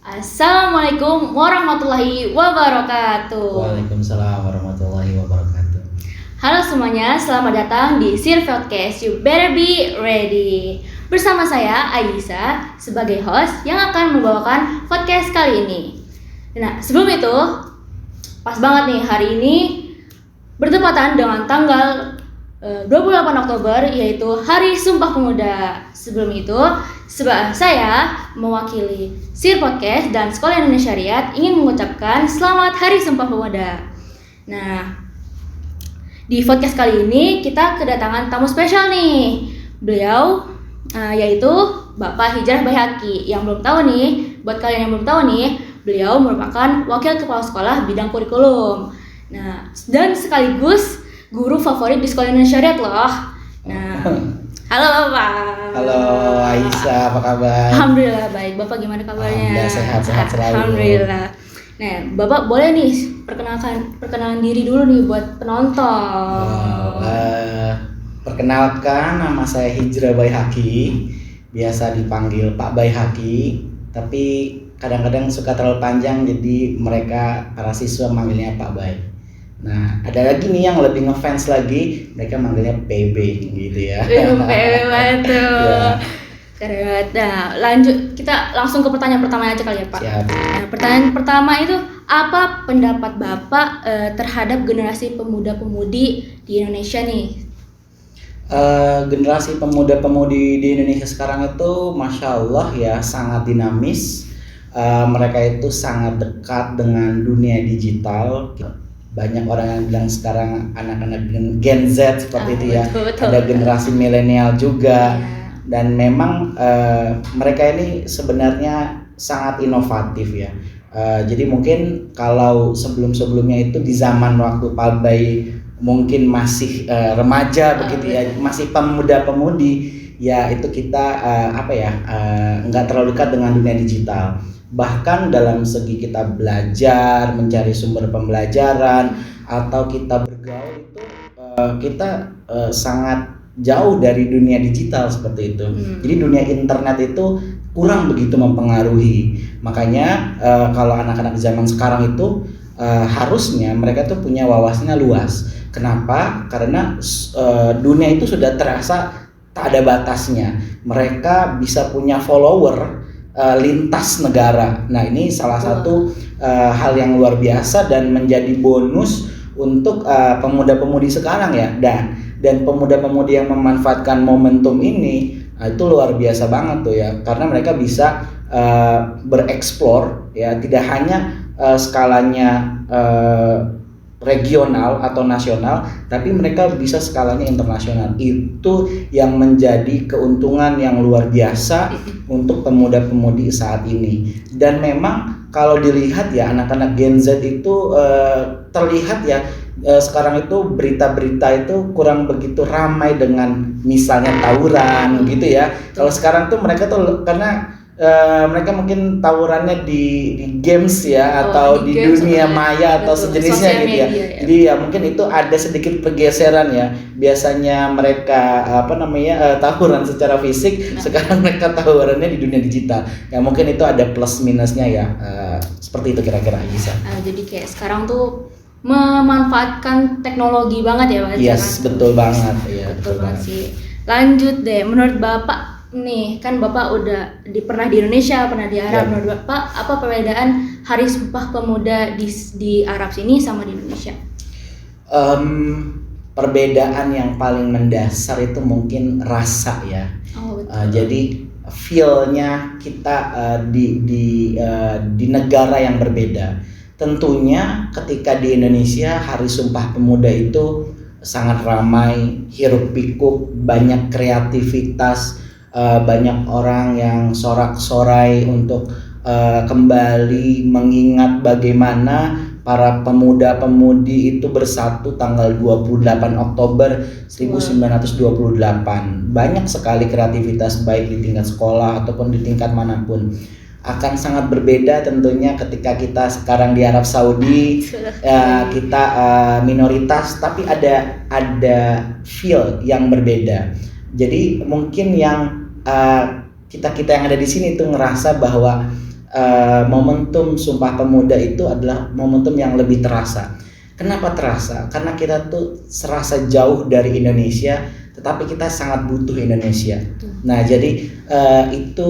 Assalamualaikum warahmatullahi wabarakatuh. Waalaikumsalam warahmatullahi wabarakatuh. Halo semuanya, selamat datang di Sir Podcast. You better be ready. Bersama saya Aisyah sebagai host yang akan membawakan podcast kali ini. Nah, sebelum itu, pas banget nih hari ini bertepatan dengan tanggal 28 Oktober yaitu Hari Sumpah Pemuda. Sebelum itu, saya mewakili Sir Podcast dan Sekolah Indonesia Syariat ingin mengucapkan selamat Hari Sumpah Pemuda. Nah, di podcast kali ini kita kedatangan tamu spesial nih. Beliau yaitu Bapak Hijrah Baihaqi. Yang belum tahu nih, buat kalian yang belum tahu nih, beliau merupakan Wakil Kepala Sekolah bidang kurikulum. Nah, dan sekaligus guru favorit di Sekolah Indonesia Syariat loh. Nah, halo Bapak. Halo Aisyah, apa kabar? Alhamdulillah baik. Bapak gimana kabarnya? Alhamdulillah sehat selalu. Alhamdulillah. Nah, Bapak boleh nih perkenalan diri dulu nih buat penonton. Perkenalkan, nama saya Hijrah Baihaqi. Biasa dipanggil Pak Baihaqi, tapi kadang-kadang suka terlalu panjang jadi mereka para siswa manggilnya Pak Bay. Nah, ada lagi nih yang lebih ngefans lagi, mereka manggilnya PB gitu ya. PB betul. Ya. Keren. Nah, lanjut kita langsung ke pertanyaan pertama aja kali ya, Pak. Siap. Nah, pertanyaan pertama itu apa pendapat Bapak terhadap generasi pemuda-pemudi di Indonesia nih? Generasi pemuda-pemudi di Indonesia sekarang itu Masya Allah ya, sangat dinamis. Mereka itu sangat dekat dengan dunia digital. Banyak orang yang bilang sekarang anak-anak Gen Z seperti itu ya. Betul. Ada generasi milenial juga. Ya. Dan memang mereka ini sebenarnya sangat inovatif ya. Jadi mungkin kalau sebelum-sebelumnya itu di zaman waktu Pak Bay mungkin masih remaja begitu ya, masih pemuda-pemudi ya, itu kita nggak terlalu dekat dengan dunia digital. Bahkan dalam segi kita belajar, mencari sumber pembelajaran atau kita bergaul itu kita sangat jauh dari dunia digital seperti itu. Jadi dunia internet itu kurang begitu mempengaruhi. Makanya kalau anak-anak zaman sekarang itu harusnya mereka tuh punya wawasannya luas. Kenapa? Karena dunia itu sudah terasa tak ada batasnya. Mereka bisa punya follower lintas negara. Nah, ini salah satu hal yang luar biasa dan menjadi bonus untuk pemuda-pemudi sekarang ya. Dan pemuda-pemudi yang memanfaatkan momentum ini itu luar biasa banget tuh ya, karena mereka bisa bereksplor ya, tidak hanya skalanya regional atau nasional, tapi mereka bisa skalanya internasional. Itu yang menjadi keuntungan yang luar biasa untuk pemuda-pemudi saat ini. Dan memang kalau dilihat ya, anak-anak Gen Z itu terlihat ya, sekarang itu berita-berita itu kurang begitu ramai dengan misalnya tawuran gitu ya. Kalau sekarang tuh mereka tuh karena mereka mungkin tawurannya di games ya, atau di dunia maya atau sejenisnya gitu ya. Jadi ya mungkin itu ada sedikit pergeseran ya. Biasanya mereka tawuran secara fisik, sekarang mereka tawurannya di dunia digital. Ya mungkin itu ada plus minusnya ya. Seperti itu kira-kira bisa. Jadi kayak sekarang tuh memanfaatkan teknologi banget ya, Pak. Yes, betul banget. Iya, betul banget sih. Lanjut deh, menurut Bapak nih, kan Bapak udah pernah di Indonesia, pernah di Arab. Menurut Bapak apa perbedaan Hari Sumpah Pemuda di Arab sini sama di Indonesia? Perbedaan yang paling mendasar itu mungkin rasa ya. Jadi feel-nya kita di negara yang berbeda. Tentunya ketika di Indonesia Hari Sumpah Pemuda itu sangat ramai, hiruk pikuk, banyak kreativitas, banyak orang yang sorak-sorai untuk kembali mengingat bagaimana para pemuda-pemudi itu bersatu tanggal 28 Oktober 1928. Banyak sekali kreativitas baik di tingkat sekolah ataupun di tingkat manapun. Akan sangat berbeda tentunya ketika kita sekarang di Arab Saudi, kita minoritas tapi ada feel yang berbeda. Jadi mungkin yang kita yang ada di sini tuh ngerasa bahwa momentum Sumpah Pemuda itu adalah momentum yang lebih terasa. Kenapa terasa? Karena kita tuh serasa jauh dari Indonesia, tetapi kita sangat butuh Indonesia. Nah, jadi itu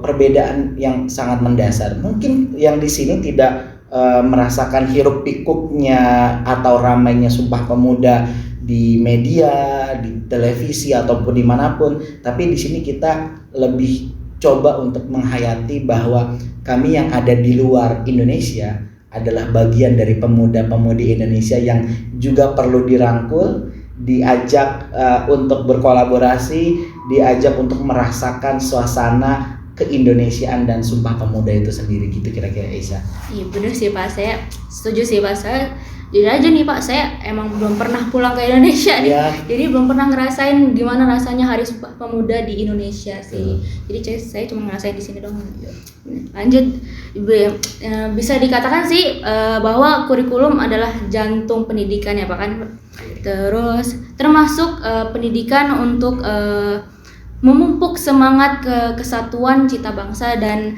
perbedaan yang sangat mendasar. Mungkin yang di sini tidak merasakan hiruk pikuknya atau ramainya Sumpah Pemuda di media, di televisi ataupun dimanapun, tapi di sini kita lebih coba untuk menghayati bahwa kami yang ada di luar Indonesia adalah bagian dari pemuda-pemudi Indonesia yang juga perlu dirangkul, diajak untuk berkolaborasi, diajak untuk merasakan suasana keindonesiaan dan Sumpah Pemuda itu sendiri, gitu kira-kira Isa. Iya bener sih Pak, saya setuju sih Pak. Saya jujur aja nih Pak, saya emang belum pernah pulang ke Indonesia nih. Ya. Jadi belum pernah ngerasain gimana rasanya Hari Sumpah Pemuda di Indonesia sih. Jadi saya cuma ngerasain di sini doang. Lanjut, bisa dikatakan sih bahwa kurikulum adalah jantung pendidikan ya Pak kan. Terus termasuk pendidikan untuk memupuk semangat kesatuan cita bangsa dan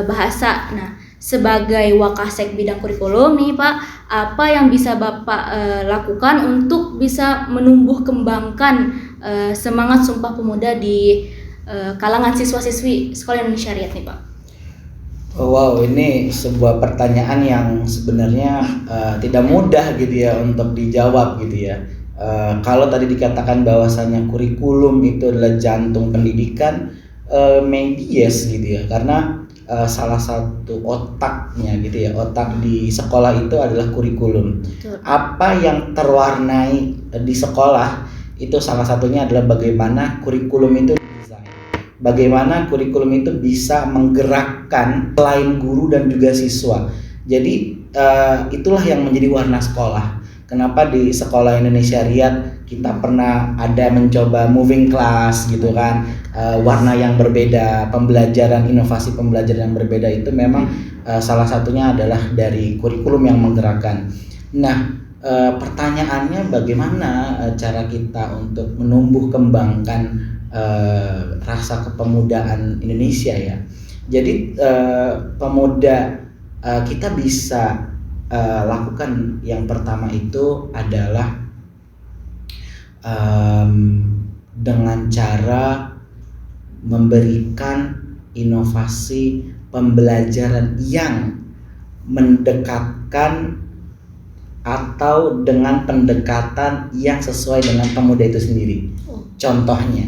bahasa. Nah, sebagai Wakasek bidang kurikulum nih Pak, apa yang bisa Bapak lakukan untuk bisa menumbuh kembangkan semangat Sumpah Pemuda di kalangan siswa-siswi Sekolah Indonesia Syariat nih Pak? Oh, wow, ini sebuah pertanyaan yang sebenarnya tidak mudah gitu ya untuk dijawab gitu ya. Kalau tadi dikatakan bahwasanya kurikulum itu adalah jantung pendidikan, maybe yes gitu ya, karena salah satu otaknya gitu ya, otak di sekolah itu adalah kurikulum. Betul. Apa yang terwarnai di sekolah itu salah satunya adalah bagaimana kurikulum itu didesain, bagaimana kurikulum itu bisa menggerakkan selain guru dan juga siswa. Jadi itulah yang menjadi warna sekolah. Kenapa di Sekolah Indonesia Syariat kita pernah ada mencoba moving class gitu kan, warna yang berbeda, pembelajaran, inovasi pembelajaran yang berbeda itu memang salah satunya adalah dari kurikulum yang menggerakkan. Nah, pertanyaannya bagaimana cara kita untuk menumbuh kembangkan rasa kepemudaan Indonesia ya. Jadi pemuda kita bisa lakukan yang pertama itu adalah dengan cara memberikan inovasi pembelajaran yang mendekatkan atau dengan pendekatan yang sesuai dengan pemuda itu sendiri. Contohnya,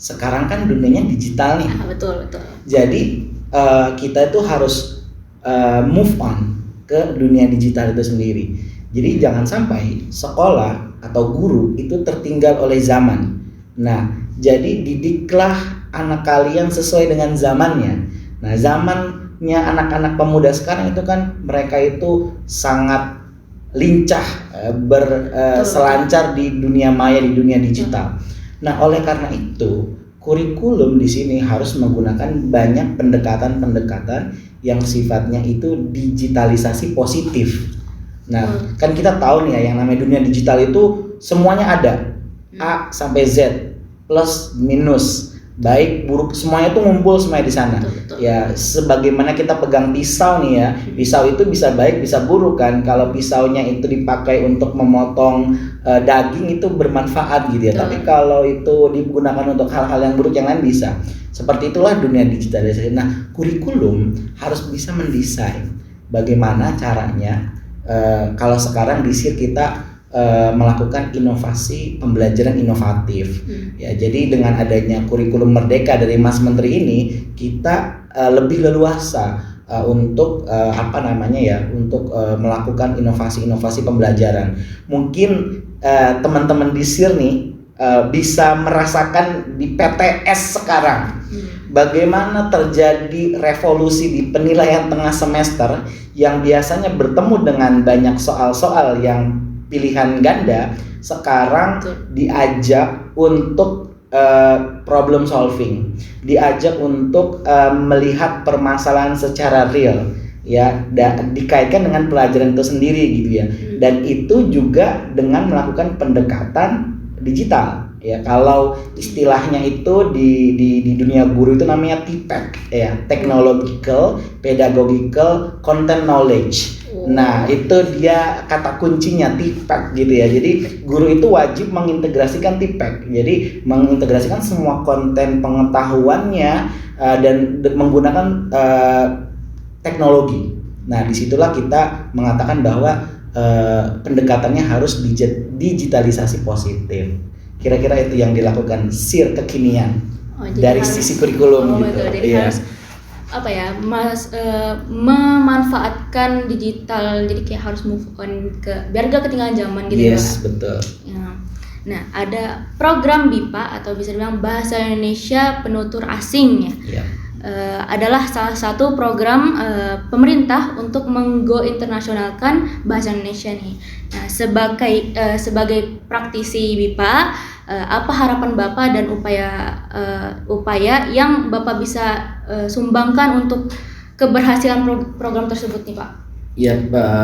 sekarang kan dunianya digital nih. Betul. Jadi kita itu harus move on ke dunia digital itu sendiri. Jadi jangan sampai sekolah atau guru itu tertinggal oleh zaman. Nah, jadi didiklah anak kalian sesuai dengan zamannya. Nah, zamannya anak-anak pemuda sekarang itu kan mereka itu sangat lincah berselancar di dunia maya, di dunia digital. Nah, oleh karena itu kurikulum di sini harus menggunakan banyak pendekatan-pendekatan yang sifatnya itu digitalisasi positif. Nah, kan kita tahu nih ya, yang namanya dunia digital itu semuanya ada, A sampai Z, plus minus, baik buruk, semuanya itu ngumpul semuanya di sana. Betul. Ya, sebagaimana kita pegang pisau nih ya, pisau itu bisa baik bisa buruk kan. Kalau pisaunya itu dipakai untuk memotong daging itu bermanfaat gitu ya. Tapi kalau itu digunakan untuk hal-hal yang buruk yang lain bisa. Seperti itulah dunia digitalisasi. Nah, kurikulum harus bisa mendesain bagaimana caranya kalau sekarang di SIR kita melakukan inovasi pembelajaran inovatif. Ya, jadi dengan adanya kurikulum merdeka dari Mas Menteri ini, kita lebih leluasa untuk untuk melakukan inovasi-inovasi pembelajaran. Mungkin teman-teman di SIR nih bisa merasakan di PTS sekarang bagaimana terjadi revolusi di penilaian tengah semester yang biasanya bertemu dengan banyak soal-soal yang pilihan ganda, sekarang diajak untuk problem solving, diajak untuk melihat permasalahan secara real ya, dikaitkan dengan pelajaran itu sendiri gitu ya. Dan itu juga dengan melakukan pendekatan digital. ya. Kalau istilahnya itu di dunia guru itu namanya TPEC ya, technological, pedagogical, content knowledge. Nah, itu dia kata kuncinya TPEC gitu ya. Jadi guru itu wajib mengintegrasikan TPEC. Jadi mengintegrasikan semua konten pengetahuannya dan menggunakan teknologi. Nah, disitulah kita mengatakan bahwa pendekatannya harus digitalisasi positif. Kira-kira itu yang dilakukan SIR kekinian dari sisi kurikulum gitu. Betul. Jadi harus memanfaatkan digital, jadi kayak harus move on biar gak ketinggalan zaman gitu. Yes, betul. Ya. Nah, ada program BIPA atau bisa dibilang Bahasa Indonesia Penutur Asing ya. Adalah salah satu program pemerintah untuk menggo internasionalkan bahasa Indonesia nih. Nah, sebagai praktisi BIPA, apa harapan Bapak dan upaya yang Bapak bisa sumbangkan untuk keberhasilan program tersebut nih Pak? Ya,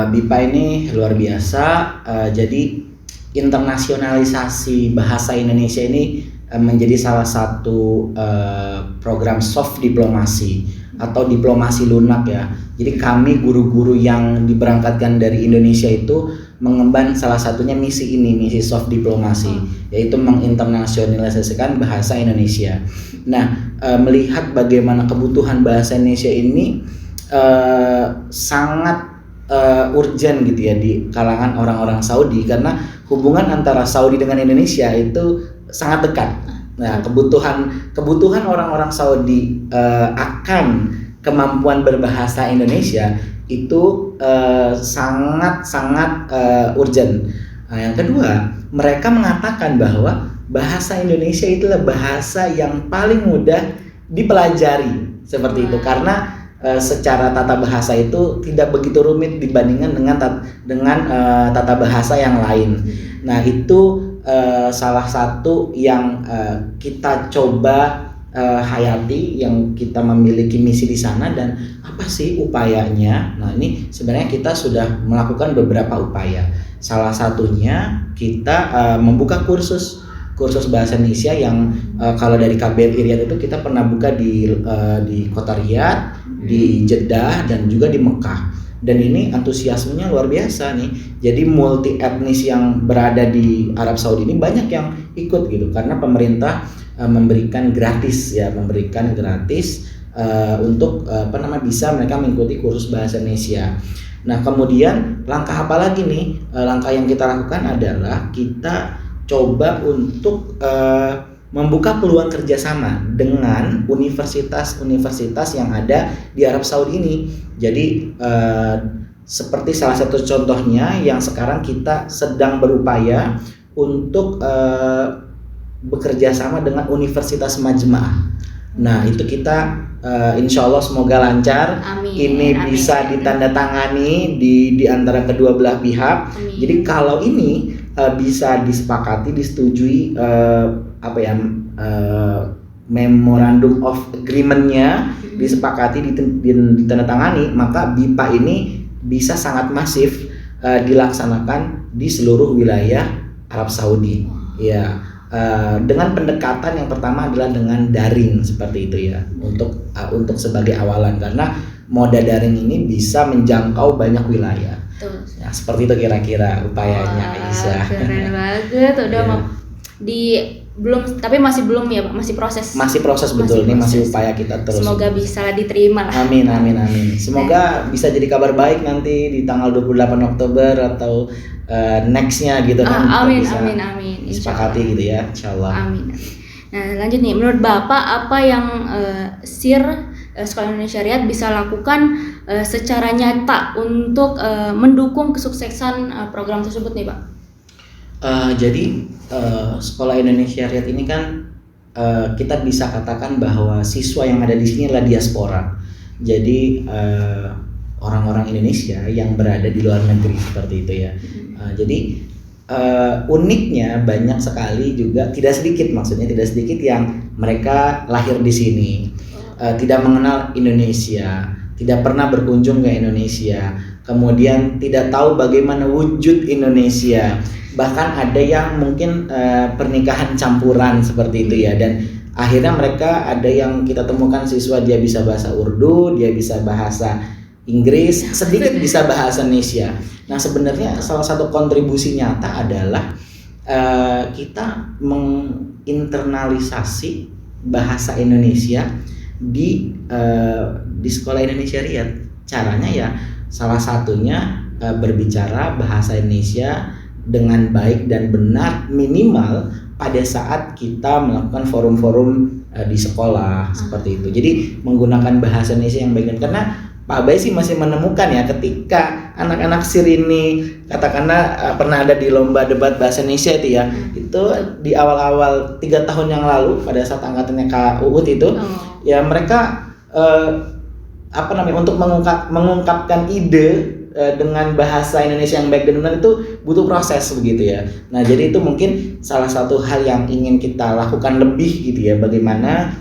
BIPA ini luar biasa. Jadi internasionalisasi bahasa Indonesia ini menjadi salah satu program soft diplomasi atau diplomasi lunak ya. Jadi kami guru-guru yang diberangkatkan dari Indonesia itu mengemban salah satunya misi soft diplomasi, yaitu menginternasionalisasikan bahasa Indonesia. Nah, melihat bagaimana kebutuhan bahasa Indonesia ini sangat urgent gitu ya di kalangan orang-orang Saudi, karena hubungan antara Saudi dengan Indonesia itu sangat dekat. Nah, kebutuhan orang-orang Saudi akan kemampuan berbahasa Indonesia itu sangat urgent. Nah, yang kedua, mereka mengatakan bahwa bahasa Indonesia itulah bahasa yang paling mudah dipelajari seperti itu, karena secara tata bahasa itu tidak begitu rumit dibandingkan dengan tata bahasa yang lain. Nah, itu salah satu yang kita coba hayati, yang kita memiliki misi di sana. Dan apa sih upayanya? Nah, ini sebenarnya kita sudah melakukan beberapa upaya. Salah satunya kita membuka kursus bahasa Indonesia yang kalau dari KBRI Riyadh itu kita pernah buka di kota Riyadh, di Jeddah, dan juga di Mekah. Dan ini antusiasmenya luar biasa nih. Jadi multi etnis yang berada di Arab Saudi ini banyak yang ikut gitu, karena pemerintah memberikan gratis untuk bisa mereka mengikuti kursus bahasa Indonesia. Nah, kemudian langkah apa lagi nih? Langkah yang kita lakukan adalah kita coba untuk membuka peluang kerjasama dengan universitas-universitas yang ada di Arab Saudi ini. Jadi seperti salah satu contohnya yang sekarang kita sedang berupaya untuk bekerja sama dengan Universitas Majma'ah. Nah, itu kita insya Allah semoga lancar. Amin. Bisa ditandatangani di antara kedua belah pihak. Amin. Jadi kalau ini bisa disepakati, disetujui memorandum of agreement-nya disepakati, ditandatangani, maka BIPA ini bisa sangat masif dilaksanakan di seluruh wilayah Arab Saudi. Ya, dengan pendekatan yang pertama adalah dengan daring seperti itu ya, untuk sebagai awalan, karena moda daring ini bisa menjangkau banyak wilayah. Ya, seperti itu kira-kira upayanya. Aisyah. Keren banget, udah masih belum ya Pak, masih proses betul. Ini masih upaya kita terus. Semoga bisa diterima lah. Amin. Semoga bisa jadi kabar baik nanti di tanggal 28 Oktober atau nextnya gitu kan. Amin. Disepakati gitu ya, insyaallah. Amin. Nah, lanjut nih, menurut Bapak apa yang SIR Sekolah Indonesia Riyadh bisa lakukan secara nyata untuk mendukung kesuksesan program tersebut nih Pak? Jadi Sekolah Indonesia Riyadh ini kan kita bisa katakan bahwa siswa yang ada di sini adalah diaspora. Jadi orang-orang Indonesia yang berada di luar negeri seperti itu ya. Jadi uniknya banyak sekali juga, tidak sedikit yang mereka lahir di sini, tidak mengenal Indonesia, tidak pernah berkunjung ke Indonesia, kemudian tidak tahu bagaimana wujud Indonesia, bahkan ada yang mungkin pernikahan campuran seperti itu ya. Dan akhirnya mereka ada yang kita temukan siswa dia bisa bahasa Urdu, dia bisa bahasa Inggris, sedikit bisa bahasa Indonesia. Nah sebenarnya salah satu kontribusi nyata adalah kita menginternalisasi bahasa Indonesia di sekolah Indonesia Riyadh. Caranya ya salah satunya berbicara bahasa Indonesia dengan baik dan benar, minimal pada saat kita melakukan forum-forum di sekolah seperti itu. Jadi menggunakan bahasa Indonesia yang baik, karena Pak Abai sih masih menemukan ya ketika anak-anak SIR ini katakanlah pernah ada di lomba debat bahasa Indonesia itu ya, itu di awal-awal 3 tahun yang lalu pada saat angkatannya Kak Uut itu ya mereka untuk mengungkapkan ide dengan bahasa Indonesia yang baik dan benar itu butuh proses begitu ya. Nah jadi itu mungkin salah satu hal yang ingin kita lakukan lebih gitu ya, bagaimana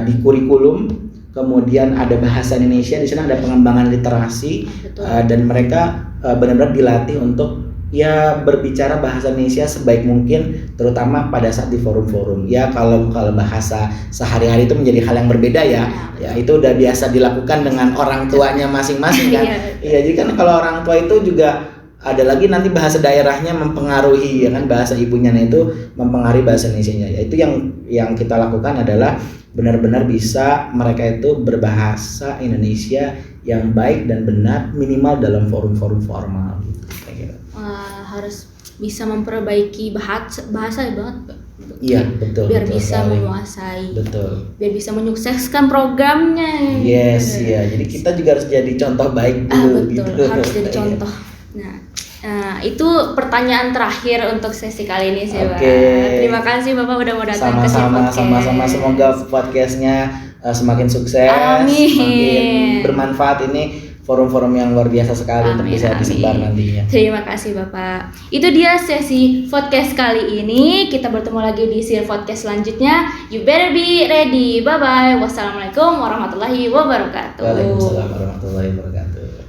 di kurikulum kemudian ada bahasa Indonesia, di sana ada pengembangan literasi dan mereka benar-benar dilatih untuk ya berbicara bahasa Indonesia sebaik mungkin, terutama pada saat di forum-forum. Ya kalau bahasa sehari-hari itu menjadi hal yang berbeda ya. Ya itu udah biasa dilakukan dengan orang tuanya masing-masing kan. Iya, jadi kan kalau orang tua itu juga ada lagi nanti bahasa daerahnya mempengaruhi ya kan, bahasa ibunya itu mempengaruhi bahasa Indonesianya. Ya itu yang kita lakukan adalah benar-benar bisa mereka itu berbahasa Indonesia yang baik dan benar, minimal dalam forum-forum formal gitu. Harus bisa memperbaiki bahasa ya banget. Iya betul. Biar betul bisa sekali. menguasai. Betul. Biar bisa menyukseskan programnya. Yes, iya. Jadi kita juga harus jadi contoh baik dulu. Betul. Gitu. Harus jadi contoh. Nah, itu pertanyaan terakhir untuk sesi kali ini sih, Pak. Terima kasih Bapak udah mau datang ke sini. Sama-sama. Semoga podcastnya semakin sukses, Amin. semakin bermanfaat. Ini forum-forum yang luar biasa sekali untuk bisa disebar nantinya. Terima kasih Bapak. Itu dia sesi podcast kali ini. Kita bertemu lagi di SIR podcast selanjutnya. You better be ready. Bye bye. Wassalamualaikum warahmatullahi wabarakatuh. Waalaikumsalam warahmatullahi wabarakatuh.